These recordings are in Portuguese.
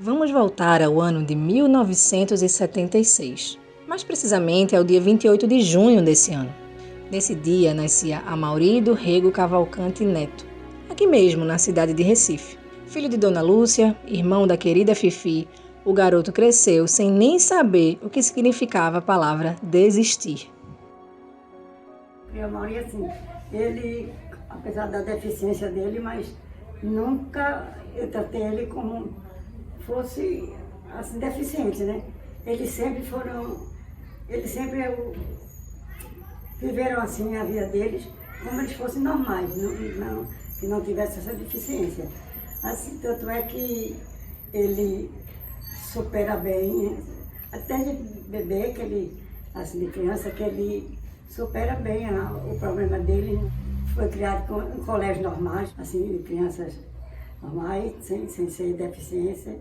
Vamos voltar ao ano de 1976, mais precisamente ao dia 28 de junho desse ano. Nesse dia nascia Amaury do Rego Cavalcante Neto, aqui mesmo na cidade de Recife. Filho de Dona Lúcia, irmão da querida Fifi, o garoto cresceu sem nem saber o que significava a palavra desistir. E o Amaury, assim, ele, apesar da deficiência dele, mas nunca eu tratei ele como fosse assim, deficiente, né? Eles sempre viveram assim a vida deles como eles fossem normais, que não tivessem essa deficiência. Assim, tanto é que ele supera bem, até de bebê, que ele, assim, de criança, que ele supera bem o problema dele. Foi criado em colégios normais, assim, de crianças normais, sem ser deficiência.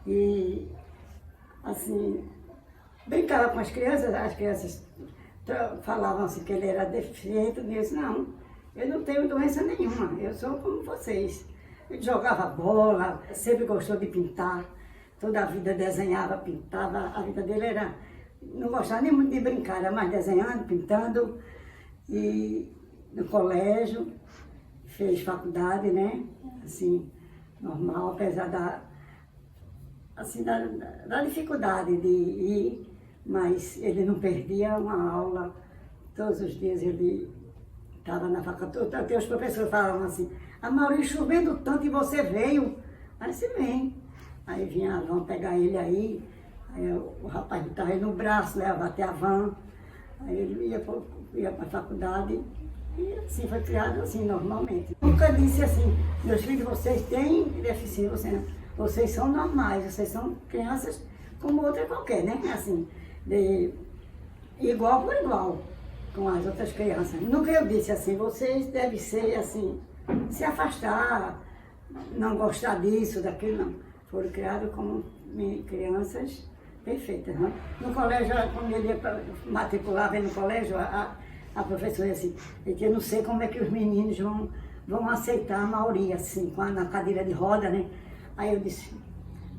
E, assim, brincava com as crianças falavam assim que ele era deficiente, eu disse, não, eu não tenho doença nenhuma, eu sou como vocês. Ele jogava bola, sempre gostou de pintar, toda a vida desenhava, pintava, a vida dele era, não gostava nem muito de brincar, era mais desenhando, pintando, e no colégio, fez faculdade, né, assim, normal, apesar da dificuldade de ir, mas ele não perdia uma aula, todos os dias ele estava na faculdade, até os professores falavam assim, Amaury, chovendo tanto e você veio? Aí você vem. Aí vinha a van pegar ele aí o rapaz botava ele no braço, levava até a van, aí ele ia para a faculdade, e assim foi criado assim, normalmente. Nunca disse assim, meus filhos, vocês têm deficiência, vocês são normais, vocês são crianças como outra qualquer, né? Assim, igual por igual com as outras crianças. Nunca eu disse assim, vocês devem ser assim, se afastar, não gostar disso, daquilo, não. Foram criados como crianças perfeitas, né? No colégio, quando ele ia matricular, no colégio, a professora assim, eu não sei como é que os meninos vão aceitar a Amaury, assim, na cadeira de roda, né? Aí eu disse,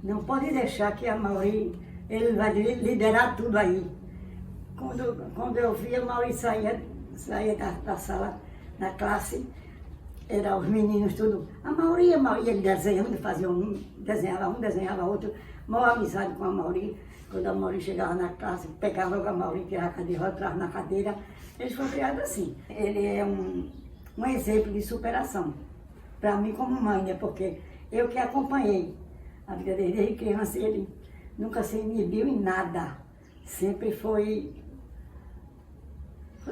não pode deixar que a Amaury, ele vai liderar tudo aí. Quando eu vi a Amaury saía da sala, da classe, eram os meninos tudo, Amaury, ele desenhando, desenhava outro, maior amizade com a Amaury. Quando a Amaury chegava na classe, pegava a Amaury, tirava a cadeira, entrava na cadeira. Eles foram criados assim. Ele é um exemplo de superação, para mim como mãe, né? Porque eu que acompanhei a vida dele desde criança, ele nunca se inibiu em nada. Sempre foi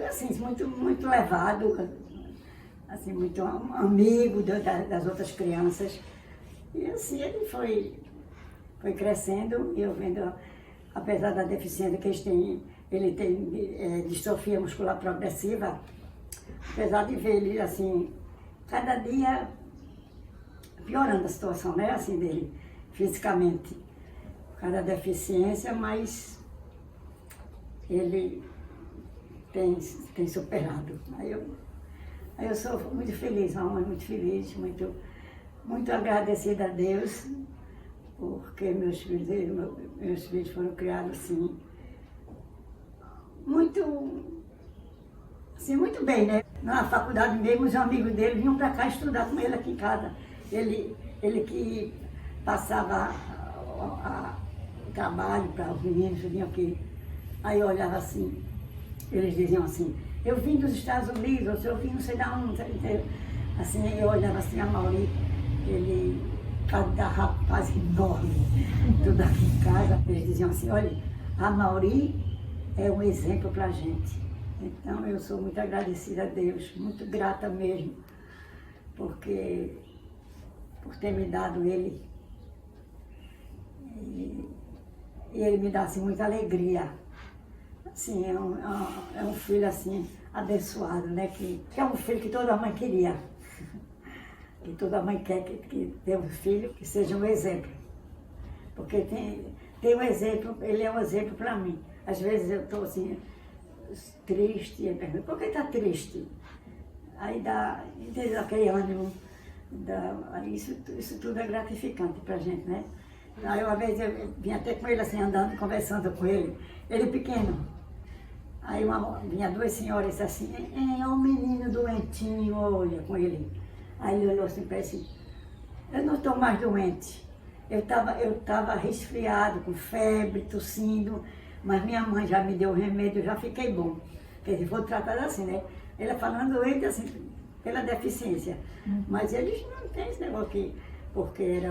assim, muito levado, assim, muito amigo das outras crianças. E assim ele foi crescendo, e eu vendo, apesar da deficiência que ele tem distrofia muscular progressiva, apesar de ver ele assim, cada dia piorando a situação, né, assim, dele, fisicamente, cada deficiência, mas ele tem superado. Aí eu sou muito feliz, uma mãe muito feliz, muito agradecida a Deus, porque meus filhos foram criados assim, muito bem, né? Na faculdade mesmo, os amigos dele vinham para cá estudar com ele aqui em casa. Ele que passava o trabalho para os meninos, vinham aqui. Aí eu olhava assim, eles diziam assim, eu vim dos Estados Unidos, eu vim não sei de onde, assim, eu olhava assim, a Amaury, cada rapaz enorme, tudo aqui em casa, eles diziam assim, olha, a Amaury é um exemplo para a gente. Então eu sou muito agradecida a Deus, muito grata mesmo, por ter me dado ele. E ele me dá assim, muita alegria. Assim, é um filho assim, abençoado, né? Que é um filho que toda mãe queria. Que toda mãe quer que tenha um filho que seja um exemplo. Porque tem um exemplo, ele é um exemplo para mim. Às vezes eu estou assim, triste, e ele pergunta, por que está triste? Aí dá aquele ânimo Isso tudo é gratificante pra gente, né? Aí uma vez eu vim até com ele assim, andando, conversando com ele pequeno. Aí vinha duas senhoras assim, é um menino doentinho, olha, com ele. Aí ele olhou assim para ele, eu não estou mais doente. Eu tava resfriado, com febre, tossindo, mas minha mãe já me deu o remédio, eu já fiquei bom. Quer dizer, foi tratado assim, né? Ela falando doente assim, pela deficiência. Mas eles não têm esse negócio aqui, porque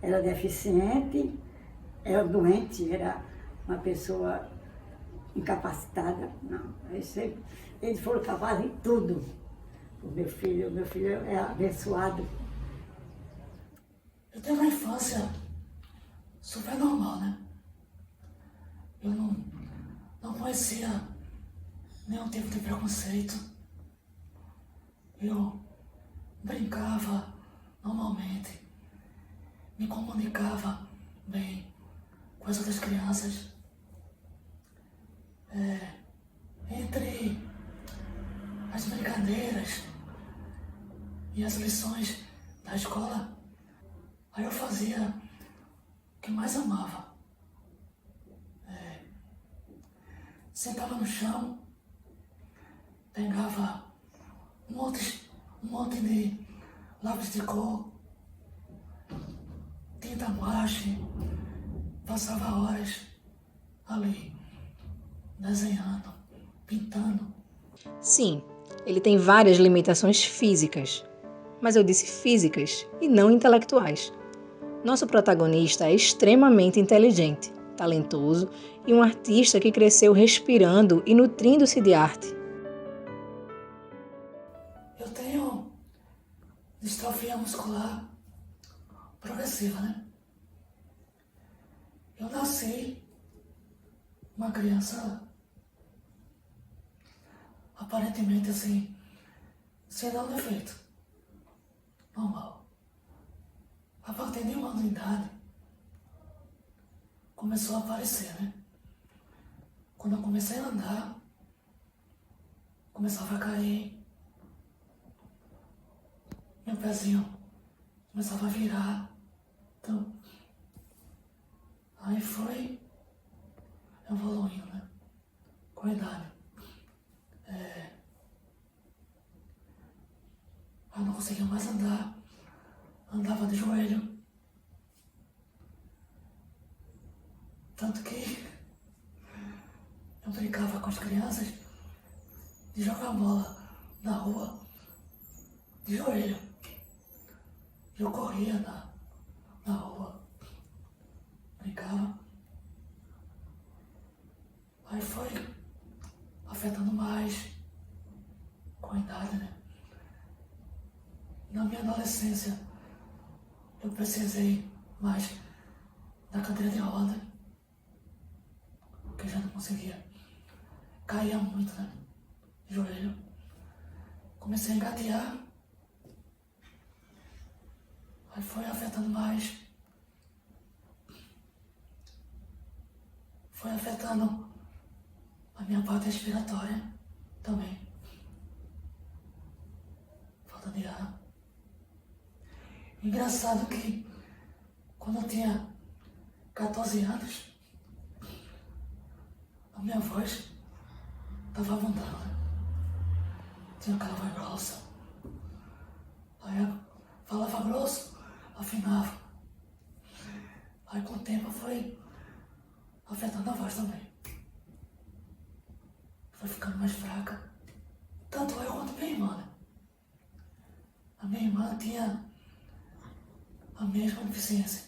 era deficiente, era doente, era uma pessoa incapacitada. Não, eles foram capazes em tudo. O meu filho é abençoado. Eu tenho uma infância super normal, né? Eu não conhecia nenhum tipo de preconceito. Eu brincava normalmente, me comunicava bem com as outras crianças. Entre as brincadeiras e as lições da escola, aí eu fazia o que mais amava. Sentava no chão, pegava um monte de lápis de cor, tinta guache, passava horas ali, desenhando, pintando. Sim, ele tem várias limitações físicas, mas eu disse físicas e não intelectuais. Nosso protagonista é extremamente inteligente, talentoso e um artista que cresceu respirando e nutrindo-se de arte. Eu tenho distrofia muscular progressiva, né? Eu nasci uma criança aparentemente assim, sem nenhum defeito, normal. A partir de 1 ano de idade, começou a aparecer, né? Quando eu comecei a andar, começava a cair, meu pezinho começava a virar. Então, aí foi evoluindo, né? Com a idade. Eu não conseguia mais andar, andava de joelho. Tanto que eu brincava com as crianças de jogar bola na rua, de joelho. Eu corria na rua, brincava. Aí foi afetando mais com a idade, né? Na minha adolescência, eu precisei mais da cadeira de roda, porque eu já não conseguia. Caía muito, né? Joelho. Comecei a engatear. Aí foi afetando mais. Foi afetando a minha parte respiratória também. Falta de ar. Engraçado que quando eu tinha 14 anos, a minha voz estava mudando, né? Tinha aquela voz grossa. Aí eu falava grosso, afinava. Aí com o tempo foi afetando a voz também. Foi ficando mais fraca. Tanto eu quanto minha irmã, né? A minha irmã tinha a mesma deficiência.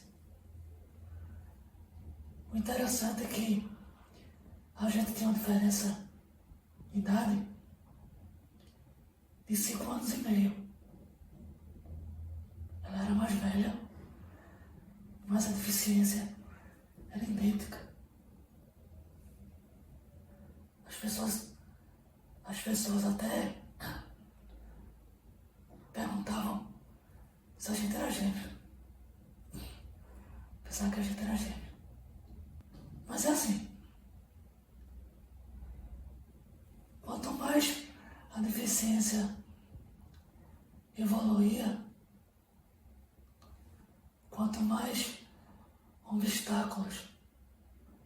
O interessante é que a gente tem uma diferença de idade de 5 anos e meio. Ela era mais velha, mas a deficiência era idêntica. As pessoas até perguntavam se a gente era gêmeo. Pensavam que a gente era gêmeo. Mas é assim. Quanto mais a deficiência evoluía, quanto mais obstáculos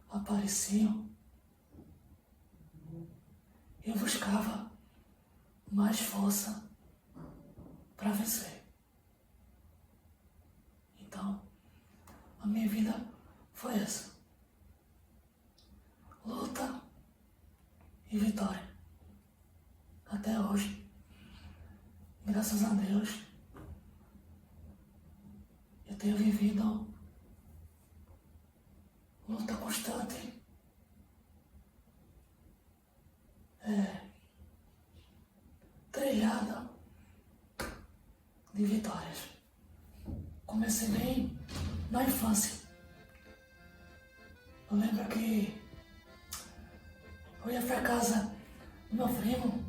apareciam, eu buscava mais força para vencer. Então, a minha vida foi essa: luta e vitória. Até hoje, graças a Deus, eu tenho vivido luta constante, trilhada de vitórias. Comecei bem na infância. Eu lembro que eu ia pra casa do meu primo,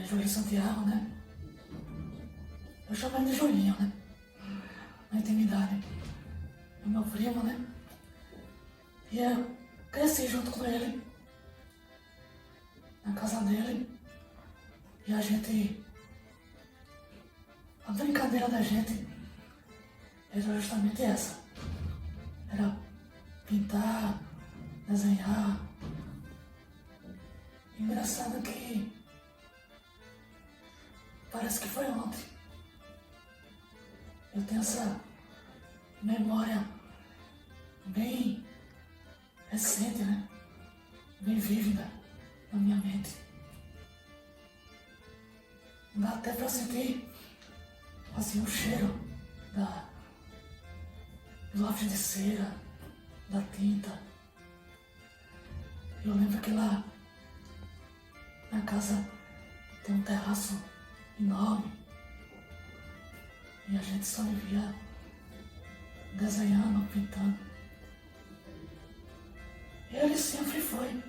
Júlio Santiago, né? Eu chamo ele de Julinho, né? Na intimidade. O meu primo, né? E eu cresci junto com ele, na casa dele. E a brincadeira da gente era justamente essa. Era pintar, desenhar. Engraçado que parece que foi ontem. Eu tenho essa memória bem recente, né? Bem vívida na minha mente. Dá até pra sentir assim o cheiro do lápis de cera, da tinta. Eu lembro que lá na casa tem um terraço enorme e a gente só vivia desenhando, pintando. E ele sempre foi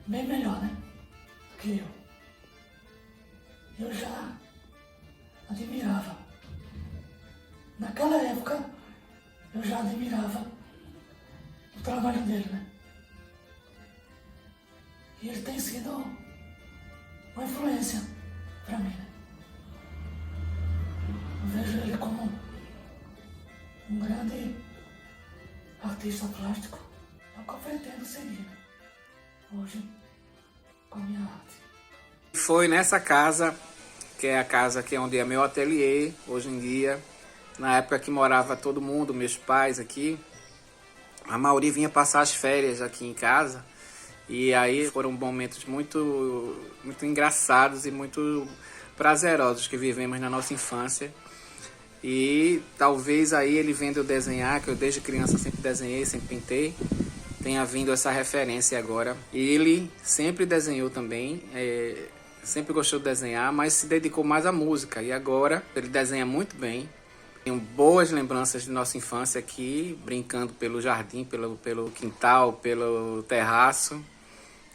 bem melhor, né? Do que eu. Eu já admirava. Naquela época, eu já admirava o trabalho dele, né? E ele tem sido uma influência para mim, né? Eu vejo ele como um grande artista plástico. É o que eu pretendo seguir, né? Hoje, com a minha arte. Foi nessa casa, que é a casa que é onde é meu ateliê, hoje em dia. Na época que morava todo mundo, meus pais aqui, a Mauri vinha passar as férias aqui em casa. E aí foram momentos muito engraçados e muito prazerosos que vivemos na nossa infância. E talvez aí ele vendo eu desenhar, que eu desde criança sempre desenhei, sempre pintei, tenha vindo essa referência agora. Ele sempre desenhou também, sempre gostou de desenhar, mas se dedicou mais à música. E agora ele desenha muito bem. Tenho boas lembranças de nossa infância aqui, brincando pelo jardim, pelo quintal, pelo terraço.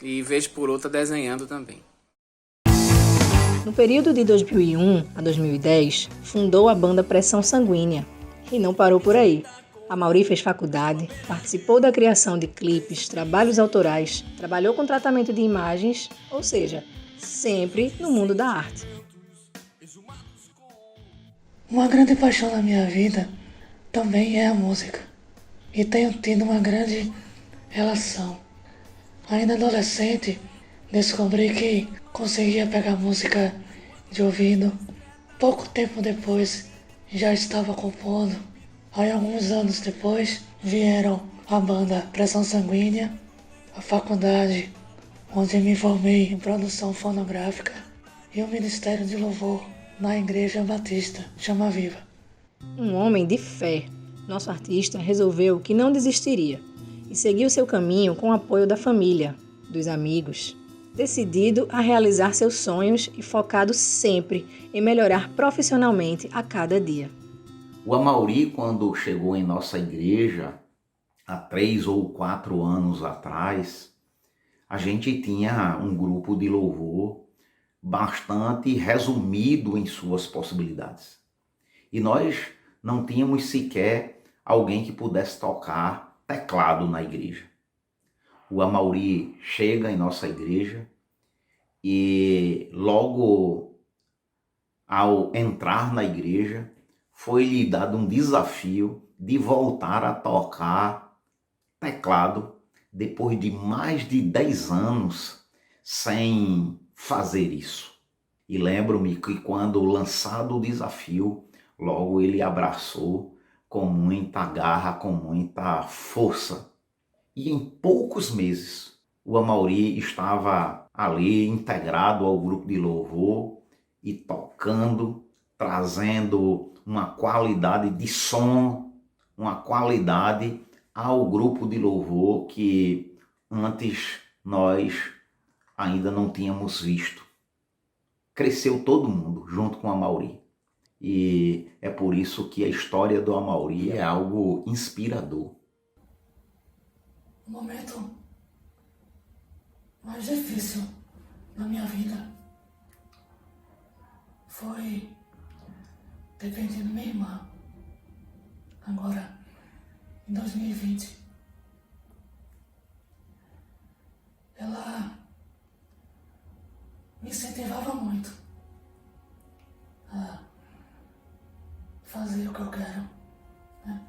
E vez por outra desenhando também. No período de 2001 a 2010, fundou a banda Pressão Sanguínea. E não parou por aí. A Mauri fez faculdade, participou da criação de clipes, trabalhos autorais, trabalhou com tratamento de imagens, ou seja, sempre no mundo da arte. Uma grande paixão na minha vida também é a música. E tenho tido uma grande relação. Ainda adolescente, descobri que conseguia pegar música de ouvido. Pouco tempo depois, já estava compondo. Aí, alguns anos depois, vieram a banda Pressão Sanguínea, a faculdade, onde me formei em produção fonográfica, e o Ministério de Louvor na Igreja Batista Chama Viva. Um homem de fé, nosso artista resolveu que não desistiria e seguiu seu caminho com o apoio da família, dos amigos, decidido a realizar seus sonhos e focado sempre em melhorar profissionalmente a cada dia. O Amauri, quando chegou em nossa igreja, há 3 ou 4 anos atrás, a gente tinha um grupo de louvor bastante resumido em suas possibilidades. E nós não tínhamos sequer alguém que pudesse tocar teclado na igreja. O Amauri chega em nossa igreja e logo ao entrar na igreja, foi-lhe dado um desafio de voltar a tocar teclado depois de mais de 10 anos sem fazer isso. E lembro-me que quando lançado o desafio, logo ele abraçou com muita garra, com muita força. E em poucos meses, o Amaury estava ali integrado ao grupo de louvor e tocando, trazendo uma qualidade de som, uma qualidade ao grupo de louvor que antes nós ainda não tínhamos visto. Cresceu todo mundo junto com o Amaury. E é por isso que a história do Amaury é algo inspirador. O momento mais difícil na minha vida foi ter perdido minha irmã, agora em 2020. Ela me incentivava muito a fazer o que eu quero, né?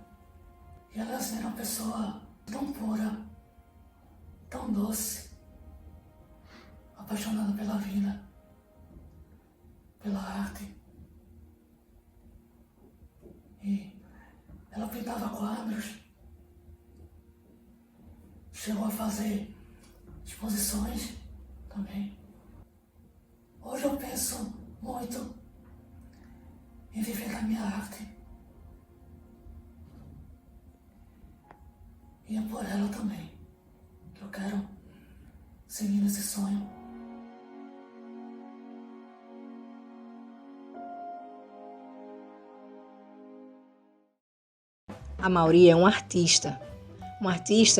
E ela era uma pessoa tão pura, tão doce, apaixonada pela vida, pela arte. E ela pintava quadros, chegou a fazer exposições também. Hoje eu penso muito em viver da minha arte. E é por ela também que eu quero seguir esse sonho. Amaury é um artista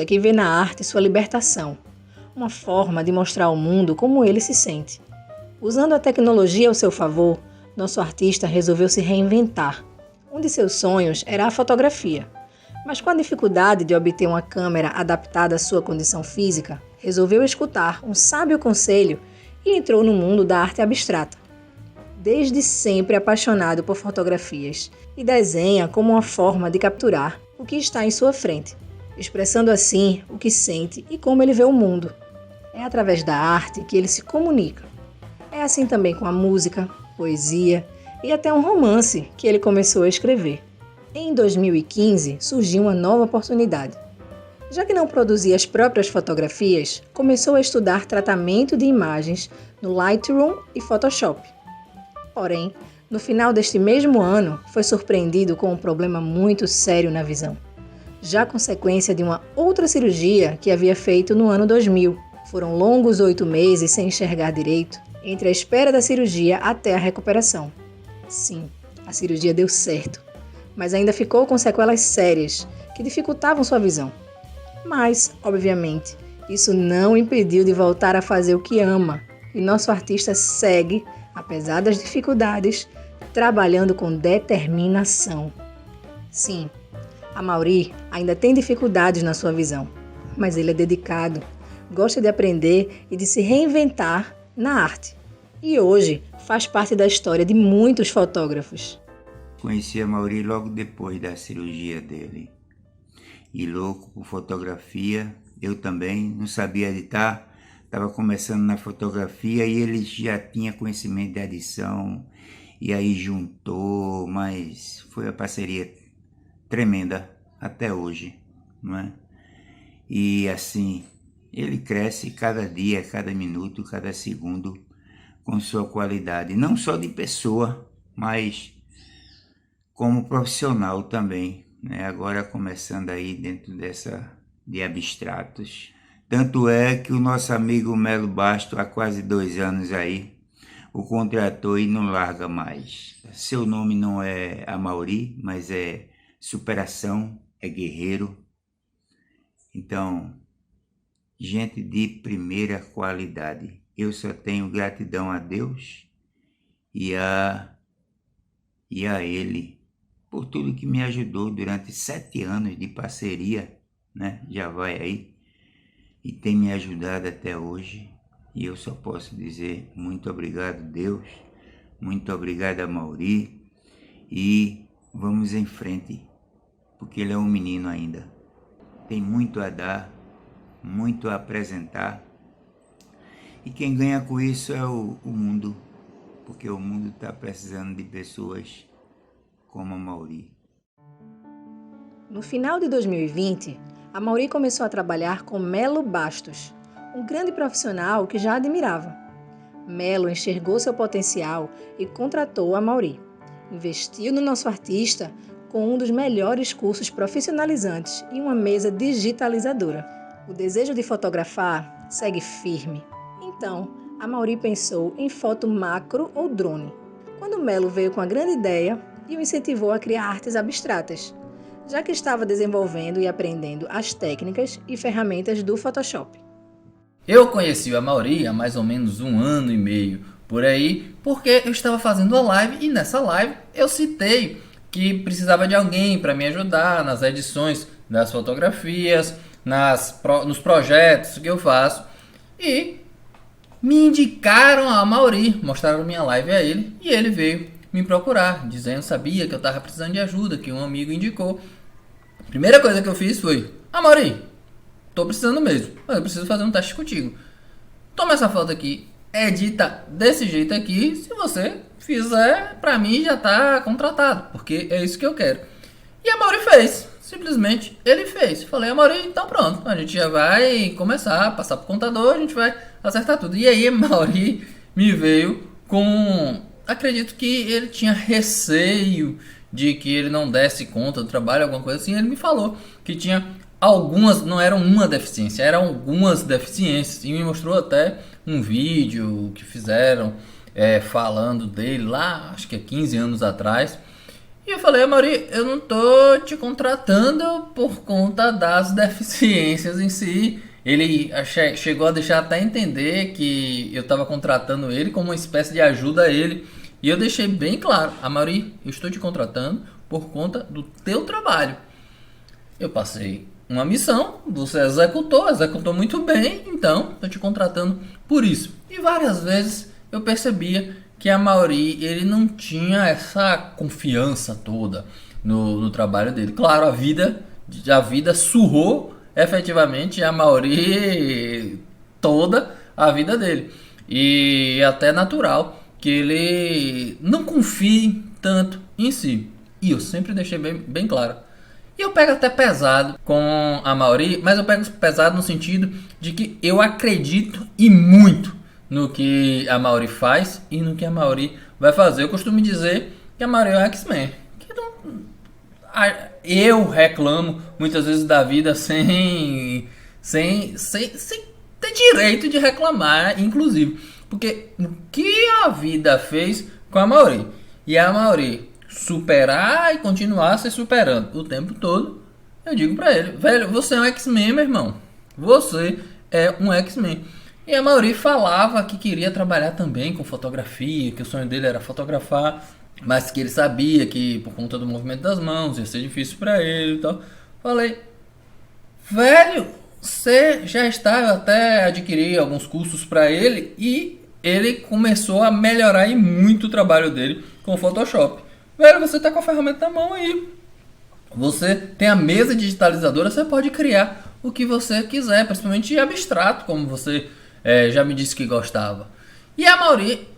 que vê na arte sua libertação, uma forma de mostrar ao mundo como ele se sente. Usando a tecnologia ao seu favor, nosso artista resolveu se reinventar. Um de seus sonhos era a fotografia, mas com a dificuldade de obter uma câmera adaptada à sua condição física, resolveu escutar um sábio conselho e entrou no mundo da arte abstrata. Desde sempre apaixonado por fotografias e desenha como uma forma de capturar o que está em sua frente, expressando assim o que sente e como ele vê o mundo. É através da arte que ele se comunica. É assim também com a música, poesia e até um romance que ele começou a escrever. Em 2015 surgiu uma nova oportunidade. Já que não produzia as próprias fotografias, começou a estudar tratamento de imagens no Lightroom e Photoshop. Porém, no final deste mesmo ano, foi surpreendido com um problema muito sério na visão, já consequência de uma outra cirurgia que havia feito no ano 2000. Foram longos 8 meses sem enxergar direito, entre a espera da cirurgia até a recuperação. Sim, a cirurgia deu certo, mas ainda ficou com sequelas sérias que dificultavam sua visão. Mas, obviamente, isso não impediu de voltar a fazer o que ama, e nosso artista segue, apesar das dificuldades, trabalhando com determinação. Sim, Amaury ainda tem dificuldades na sua visão, mas ele é dedicado, gosta de aprender e de se reinventar na arte. E hoje faz parte da história de muitos fotógrafos. Conheci Amaury logo depois da cirurgia dele. E louco por fotografia, eu também não sabia editar. Estava começando na fotografia e ele já tinha conhecimento de edição, e aí juntou, mas foi uma parceria tremenda até hoje, não é? E assim, ele cresce cada dia, cada minuto, cada segundo com sua qualidade, não só de pessoa, mas como profissional também, né? Agora começando aí dentro de abstratos. Tanto é que o nosso amigo Melo Basto, há quase 2 anos aí, o contratou e não larga mais. Seu nome não é Amaury, mas é superação, é guerreiro. Então, gente de primeira qualidade. Eu só tenho gratidão a Deus e a ele por tudo que me ajudou durante 7 anos de parceria, né? Já vai aí. E tem me ajudado até hoje, e eu só posso dizer muito obrigado, Deus, muito obrigado, Amaury, e vamos em frente, porque ele é um menino ainda. Tem muito a dar, muito a apresentar. E quem ganha com isso é o mundo, porque o mundo está precisando de pessoas como a Mauri. No final de 2020, a Mauri começou a trabalhar com Melo Bastos, um grande profissional que já admirava. Melo enxergou seu potencial e contratou a Mauri. Investiu no nosso artista com um dos melhores cursos profissionalizantes e uma mesa digitalizadora. O desejo de fotografar segue firme. Então, a Mauri pensou em foto macro ou drone, quando Melo veio com a grande ideia e o incentivou a criar artes abstratas, já que estava desenvolvendo e aprendendo as técnicas e ferramentas do Photoshop. Eu conheci a Mauri há mais ou menos 1 ano e meio, por aí, porque eu estava fazendo a live e nessa live eu citei que precisava de alguém para me ajudar nas edições das fotografias, nos projetos que eu faço, e me indicaram a Mauri, mostraram minha live a ele e ele veio me procurar, dizendo que sabia que eu estava precisando de ajuda, que um amigo indicou. A primeira coisa que eu fiz foi: Mauri, tô precisando mesmo, mas eu preciso fazer um teste contigo. Toma essa foto aqui, edita desse jeito aqui, se você fizer, pra mim já tá contratado, porque é isso que eu quero. E a Mauri fez, simplesmente ele fez. Falei: Mauri, então pronto, a gente já vai começar a passar pro contador, a gente vai acertar tudo. E aí a Mauri me veio com... Acredito que ele tinha receio de que ele não desse conta do trabalho, alguma coisa assim. Ele me falou que tinha algumas, não era uma deficiência, eram algumas deficiências. E me mostrou até um vídeo que fizeram falando dele lá, acho que é 15 anos atrás. E eu falei: Mauri, eu não tô te contratando por conta das deficiências em si. Ele chegou a deixar até entender que eu estava contratando ele como uma espécie de ajuda a ele. E eu deixei bem claro: Mauri, eu estou te contratando por conta do teu trabalho. Eu passei uma missão, você executou muito bem, então estou te contratando por isso. E várias vezes eu percebia que a Mauri, ele não tinha essa confiança toda no trabalho dele. Claro, a vida surrou efetivamente a Mauri toda a vida dele. E é até natural que ele não confie tanto em si. E eu sempre deixei bem claro. E eu pego até pesado com a Mauri, mas eu pego pesado no sentido de que eu acredito e muito no que a Mauri faz e no que a Mauri vai fazer. Eu costumo dizer que a Mauri é um X-Men. Eu reclamo muitas vezes da vida sem ter direito de reclamar, inclusive. Porque o que a vida fez com a Mauri? E a Mauri superar e continuar se superando o tempo todo, eu digo pra ele: velho, você é um X-Men, meu irmão. Você é um X-Men. E a Mauri falava que queria trabalhar também com fotografia, que o sonho dele era fotografar, mas que ele sabia que por conta do movimento das mãos ia ser difícil pra ele e tal. Falei: velho, você já está, eu até adquiri alguns cursos pra ele e ele começou a melhorar e muito o trabalho dele com o Photoshop. Velho, você tá com a ferramenta na mão aí. Você tem a mesa digitalizadora, você pode criar o que você quiser, principalmente abstrato, como você já me disse que gostava. E a Mauri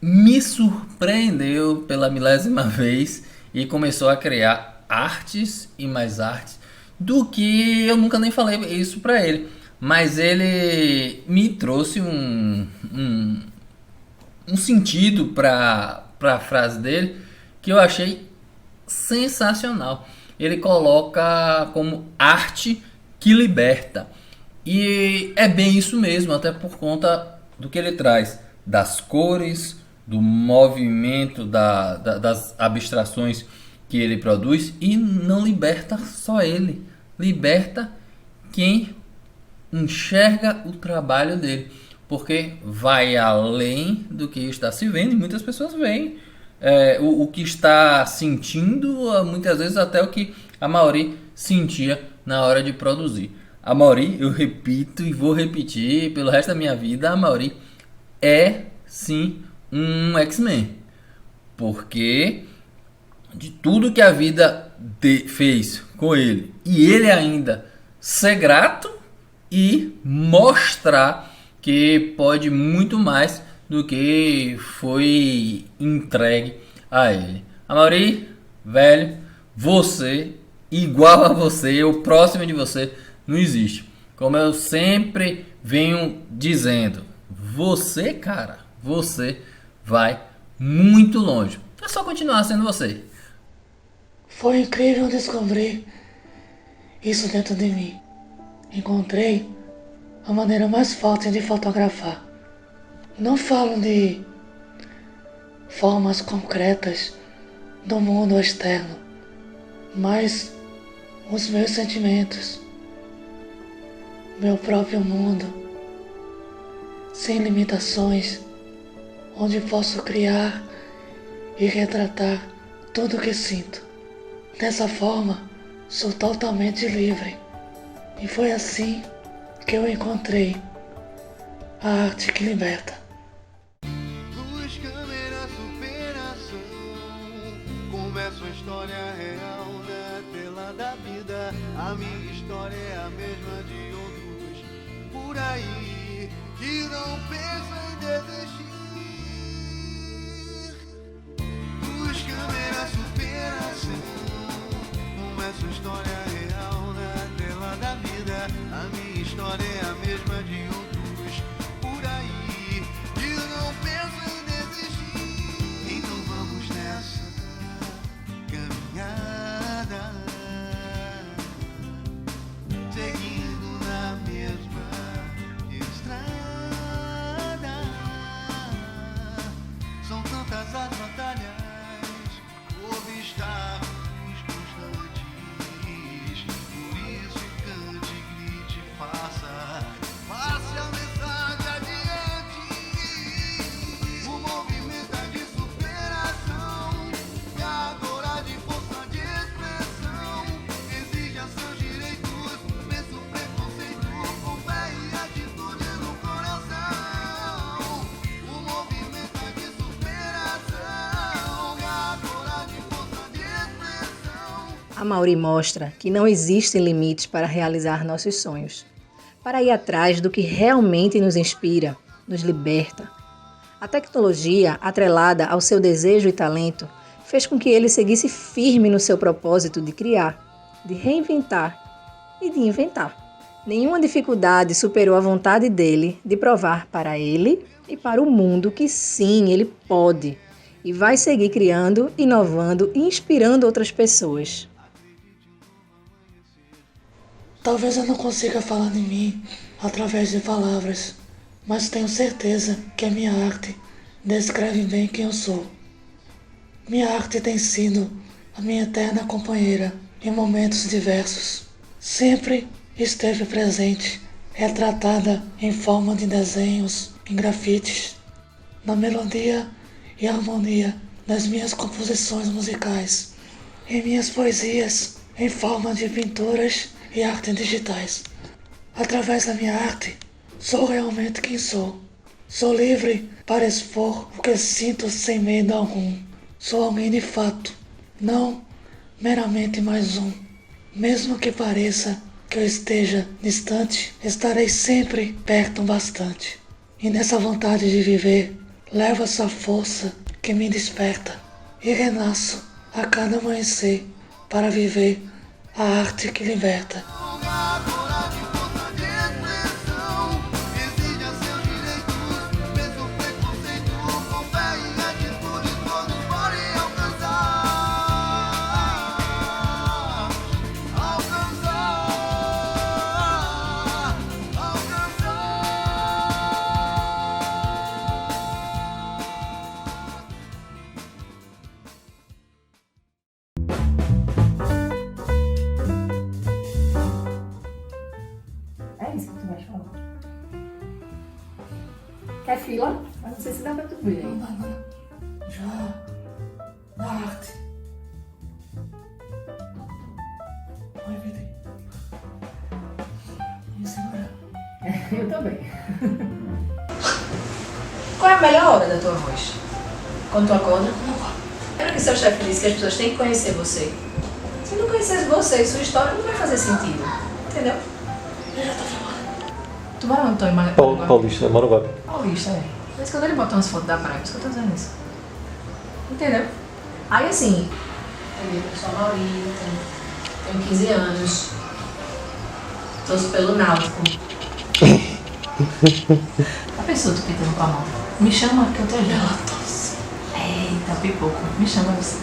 me surpreendeu pela 1000ª vez e começou a criar artes e mais artes do que eu nunca nem falei isso pra ele. Mas ele me trouxe um sentido pra frase dele que eu achei sensacional. Ele coloca como arte que liberta. E é bem isso mesmo, até por conta do que ele traz, das cores, do movimento, das abstrações que ele produz. E não liberta só ele, liberta quem enxerga o trabalho dele, porque vai além do que está se vendo, e muitas pessoas veem o que está sentindo, muitas vezes até o que a Mauri sentia na hora de produzir. A Mauri, eu repito e vou repetir pelo resto da minha vida, a Mauri é sim um X-Men, porque de tudo que a vida fez com ele e ele ainda ser grato e mostrar que pode muito mais do que foi entregue a ele. Amaury, velho, você, igual a você, o próximo de você, não existe. Como eu sempre venho dizendo, você, cara, você vai muito longe. É só continuar sendo você. Foi incrível descobrir isso dentro de mim. Encontrei a maneira mais fácil de fotografar. Não falo de formas concretas do mundo externo, mas os meus sentimentos, meu próprio mundo, sem limitações, onde posso criar e retratar tudo o que sinto. Dessa forma, sou totalmente livre. E foi assim que eu encontrei a arte que liberta. Luz, câmera, superação. Começa uma história real na tela da vida. A minha história é a mesma de outros por aí que não pensam em desistir. Luz, câmera, superação. Começa uma história real na tela da vida. A minha história é a mesma de outros por aí que não pensam em desistir. Então vamos nessa caminhada, seguindo na mesma estrada. São tantas as batalhas, obstáculos constantes. Por isso cante, grite, passe a mensagem adiante. O movimento é de superação e agora de força de expressão. Exige a seus direitos, vence o preconceito com fé e atitude no coração. O movimento é de superação e agora de força de expressão. Amaury mostra que não existem limites para realizar nossos sonhos, para ir atrás do que realmente nos inspira, nos liberta. A tecnologia, atrelada ao seu desejo e talento, fez com que ele seguisse firme no seu propósito de criar, de reinventar e de inventar. Nenhuma dificuldade superou a vontade dele de provar para ele e para o mundo que sim, ele pode e vai seguir criando, inovando e inspirando outras pessoas. Talvez eu não consiga falar de mim através de palavras, mas tenho certeza que a minha arte descreve bem quem eu sou. Minha arte tem sido a minha eterna companheira em momentos diversos. Sempre esteve presente, retratada em forma de desenhos, em grafites, na melodia e harmonia das minhas composições musicais, em minhas poesias, em forma de pinturas e artes digitais. Através da minha arte, sou realmente quem sou. Sou livre para expor o que sinto sem medo algum. Sou alguém de fato, não meramente mais um. Mesmo que pareça que eu esteja distante, estarei sempre perto bastante. E nessa vontade de viver, levo essa força que me desperta e renasço a cada amanhecer para viver a arte que liberta. Agora de força de expressão, exige a seus direitos, vence o preconceito com fé e atitude, todos podem alcançar. É isso que tu vai falar. Quer fila? Mas não sei se dá pra tu ver. Já na arte. Oi, Vitor. Me segura. Eu também. Qual é a melhor hora da tua voz? Quando tu acorda? Lembra que seu chefe disse que as pessoas têm que conhecer você? Se não conhecesse você e sua história, não vai fazer sentido. Entendeu? Tubarão, então, Paulista, Maruvape. Paulista, é. Mas quando ele botou umas fotos da praia, por isso que eu tô dizendo isso. Entendeu? Aí assim, eu sou a Mauri, tenho 15 anos, torço pelo Náutico. A pessoa tu pintando com a mão. Me chama que eu te ajudo. Eita, pipoco. Me chama você.